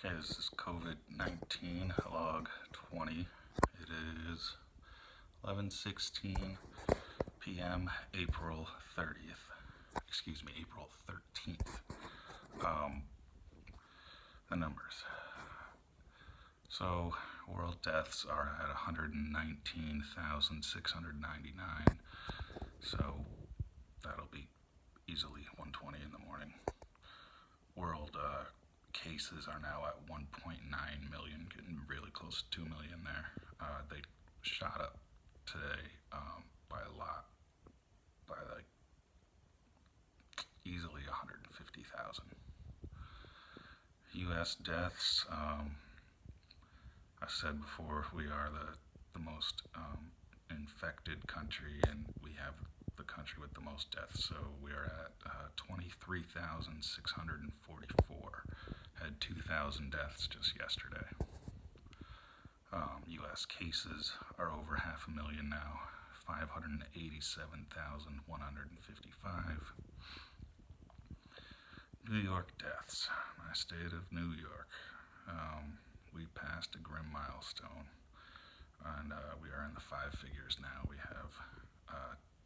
Okay, this is COVID-19 log 20. It is 11:16 p.m. April 30th. April 13th. The numbers. So, world deaths are at 119,699. So, that'll be easily 120 in the morning. World cases are now at 1.9 million, getting really close to 2 million there. They shot up today by a lot, by like easily 150,000. U.S. deaths, I said before, we are the most infected country, and we have the country with the most deaths. So we are at 23,644. Had 2,000 deaths just yesterday. U.S. cases are over 500,000 now, 587,155. New York deaths, my state of New York. We passed a grim milestone, and we are in the five figures now. We have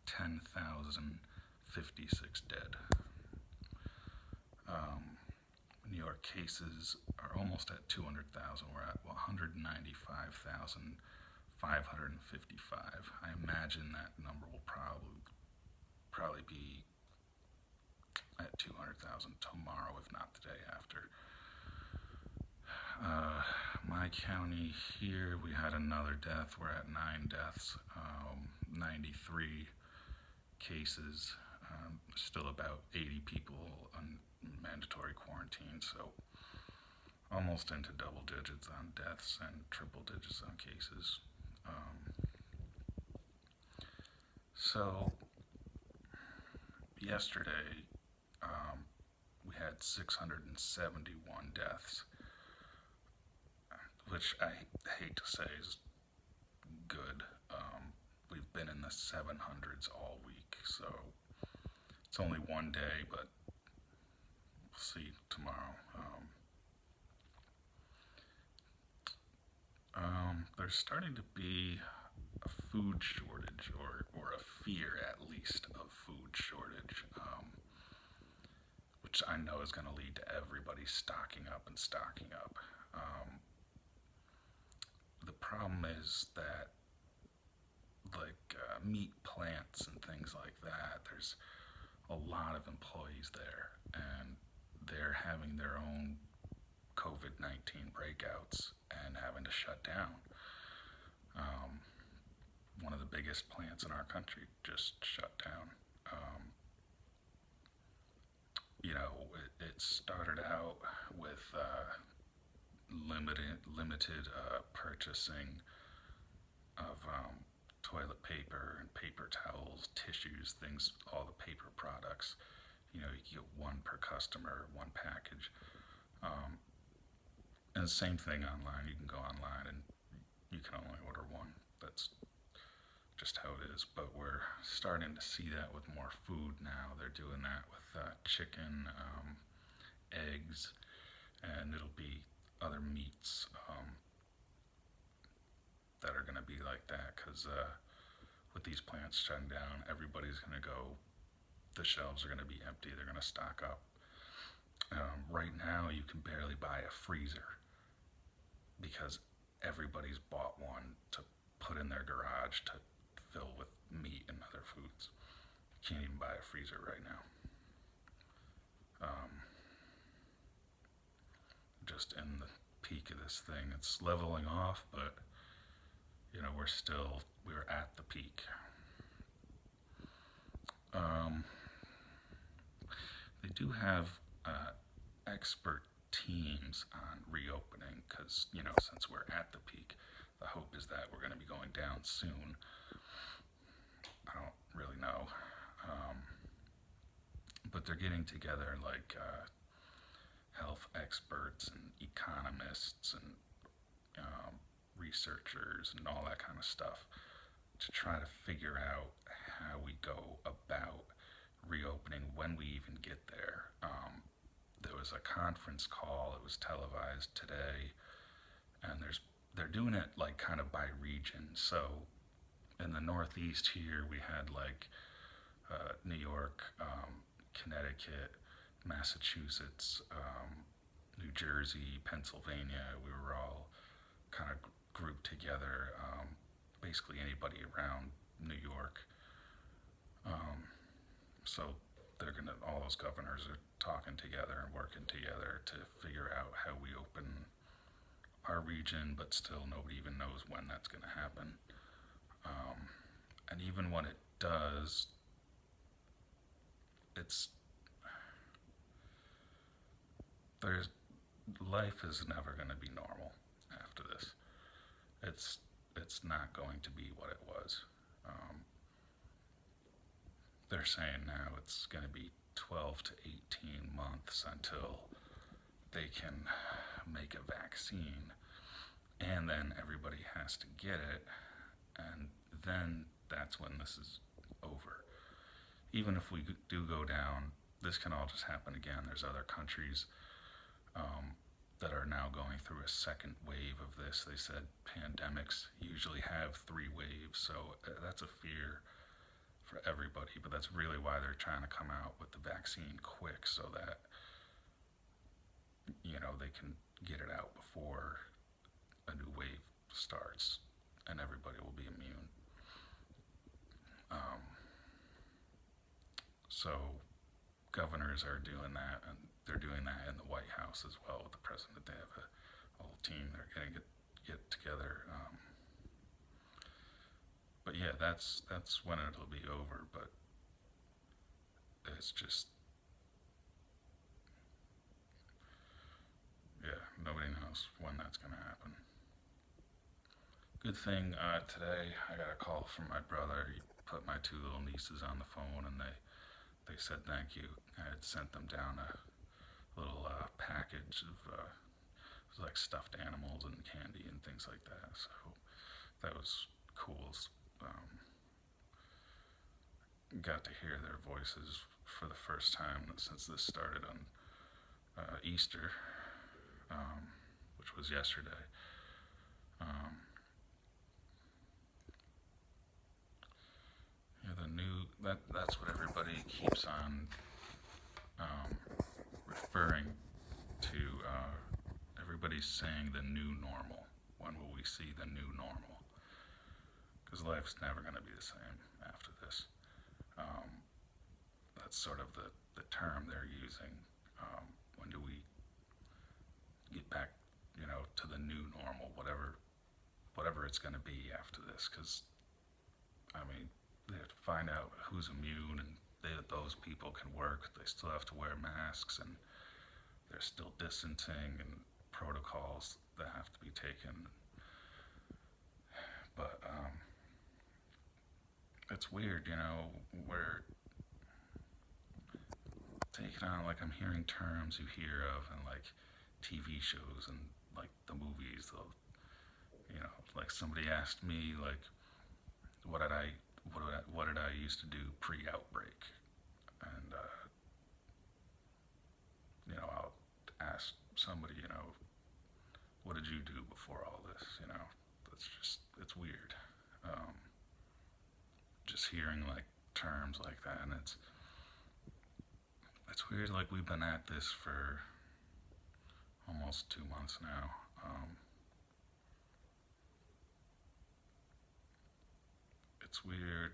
10,056 dead. New York cases are almost at 200,000. We're at 195,555. I imagine that number will probably be at 200,000 tomorrow, if not the day after. My county here, we had another death. We're at 9 deaths, 93 cases, still about 80 people on mandatory quarantine, so almost into double digits on deaths and triple digits on cases. So yesterday, we had 671 deaths, which I hate to say is good. We've been in the 700s all week, so it's only one day, but we'll see tomorrow. There's starting to be a food shortage, or a fear at least of food shortage, which I know is going to lead to everybody stocking up. The problem is that, like meat plants and things like that, there's a lot of employees there, and they're having their own COVID-19 breakouts and having to shut down. One of the biggest plants in our country just shut down. It started out with limited purchasing of toilet paper and paper towels, tissues, things, all the paper products. You get one per customer, one package. And the same thing online. You can go online and you can only order one. That's just how it is. But we're starting to see that with more food now. They're doing that with chicken, eggs, and it'll be other meats that are going to be like that, because with these plants shutting down, everybody's going to go, the shelves are going to be empty, they're going to stock up. Right now, you can barely buy a freezer because everybody's bought one to put in their garage to fill with meat and other foods. You can't even buy a freezer right now. Just in the peak of this thing, it's leveling off, but we're at the peak. They do have expert teams on reopening, because since we're at the peak, the hope is that we're going to be going down soon. I don't really know, but they're getting together like health experts and economists and researchers and all that kind of stuff to try to figure out how we go about reopening when we even get there. there was a conference call. It was televised today, and they're doing it like kind of by region. So in the Northeast here, we had like New York, Connecticut, Massachusetts, New Jersey, Pennsylvania. We were all kind of grouped together. Basically, anybody around New York. So all those governors are talking together and working together to figure out how we open our region, but still nobody even knows when that's going to happen. And even when it does, there's life is never going to be normal after this. It's not going to be what it was. They're saying now it's going to be 12 to 18 months until they can make a vaccine, and then everybody has to get it, and then that's when this is over. Even if we do go down, this can all just happen again. There's other countries that are now going through a second wave of this. They said pandemics usually have 3 waves, so that's a fear for everybody, but that's really why they're trying to come out with the vaccine quick, so that they can get it out before a new wave starts and everybody will be immune. So governors are doing that, and they're doing that in the White House as well with the president. They have a whole team. They're going to get together. But yeah, that's when it'll be over. But it's just, yeah, nobody knows when that's going to happen. Good thing today I got a call from my brother. He put my 2 little nieces on the phone, and they said thank you. I had sent them down a little package of it was like stuffed animals and candy and things like that. So that was cool. Got to hear their voices for the first time since this started on Easter, which was yesterday. That's what everybody keeps on referring to. Everybody's saying the new normal. When will we see the new normal? Because life's never going to be the same after this. That's sort of the term they're using. When do we get back, to the new normal, whatever it's going to be after this? Because, they have to find out who's immune, and those people can work. They still have to wear masks, and there's still distancing and protocols that have to be taken. But it's weird, we're taking on, like, I'm hearing terms you hear of in like TV shows and like the movies. Like somebody asked me, like, what did I used to do pre-outbreak, and I'll ask somebody, what did you do before all this? It's weird. Just hearing like terms like that, and it's weird. Like, we've been at this for almost 2 months now. It's weird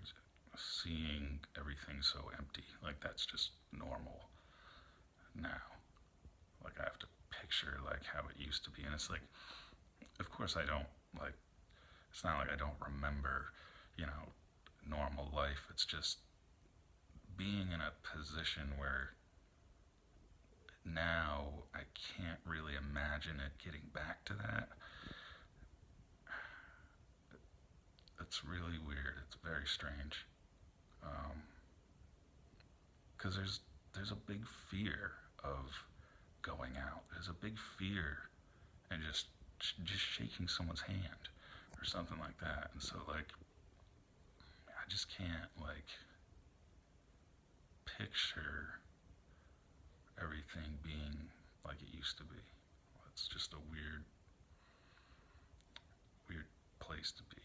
seeing everything so empty. Like, that's just normal now. Like, I have to picture like how it used to be, and it's like, of course I don't, like, it's not like I don't remember, normal life. It's just being in a position where now I can't really imagine it getting back to that. It's really weird. It's very strange. Because there's a big fear of going out. There's a big fear and just shaking someone's hand or something like that. And so, like, I just can't, like, picture everything being like it used to be. It's just a weird place to be.